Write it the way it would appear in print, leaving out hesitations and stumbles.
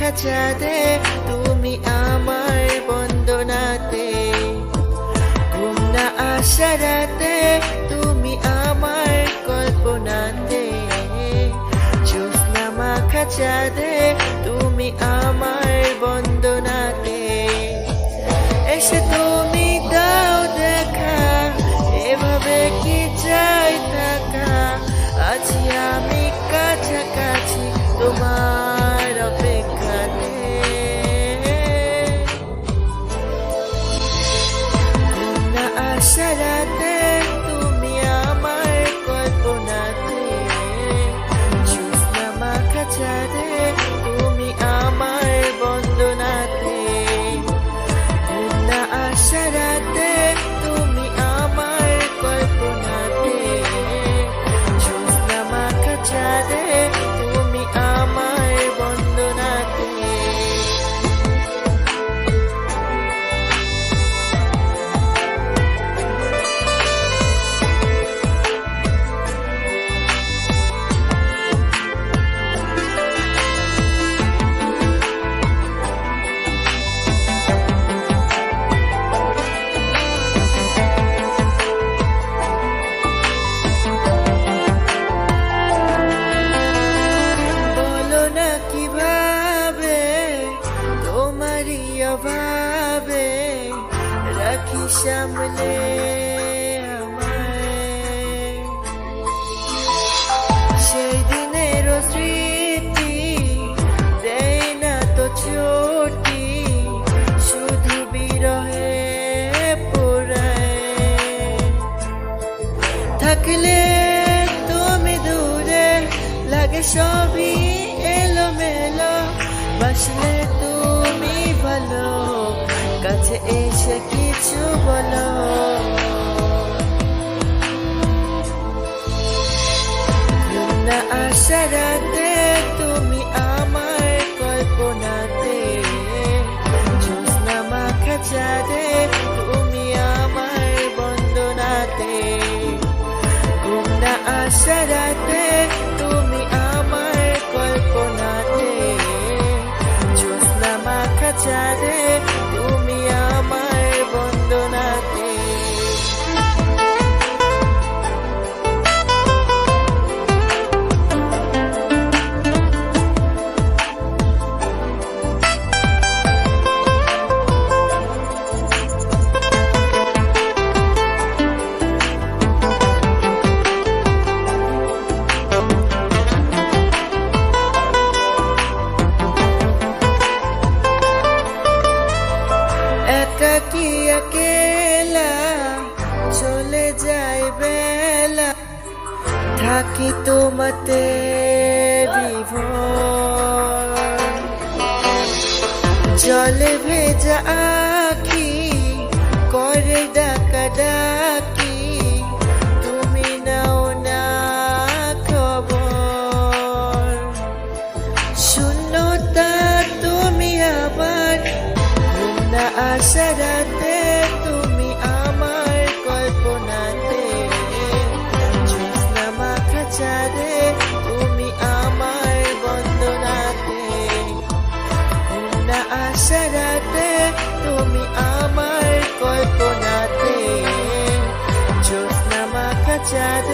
মাখা চাঁদে তুমি আমার বন্দনাতে, ঘুম না আসা রাতে তুমি আমার কল্পনাতে, জ্যোৎস্না মাখা চাঁদে তুমি আমার বন্দনাতে, এসে তুমি দাও দেখা, এভাবে কি চাই থাকা, আছি আমি কাছাকাছি তোমার অপেক্ষাতে, ঘুম না আসা রাতে তুমি আমার কল্পনাতে, জ্যোৎস্না মাখা চাঁদে তুমি আমার বন্দনাতে, ঘুম না আসা রাতে তুমি আমার কল্পনাতে, জ্যোৎস্না মাখা চাঁদে তুমি আমার বন্দনাতে। কিভাবে তোমারই অভাবে রাখি সামলে আমায়, সেই দিনের স্মৃতি দেয় না তো চোটি, শুধু বিরহে পোড়ায়, থাকলে তুমি দূরে লাগে সবই এলোমেলো, বাসলে তুমি ভালো, কাছে এসে কিছু বলো, ঘুম না আসা রাতে তুমি আমার কল্পনাতে, জ্যোৎস্না মাখা চাঁদে তুমি আমার বন্দনাতে, ঘুম না আসা রাতে তুমি আমার কল্পনাতে, জ্যোৎস্না মাখা চাঁদে তুমি আমার বন্দনাতে। একাকী একেলা চলে যায় বেলা, থাকি তোমাতে বিভোর, জলে ভেজা আখি করে ডাকা ডাকি, তুমি নাও না খবর, শূন্যতা তুমি আবার, ঘুম না আসা রাতে তুমি আমার কল্পনাতে, জ্যোৎস্না মাখা চাঁদে তুমি আমার বন্দনাতে, ঘুম না আসা রাতে তুমি আমার কল্পনাতে, জ্যোৎস্না মাখা চাঁদে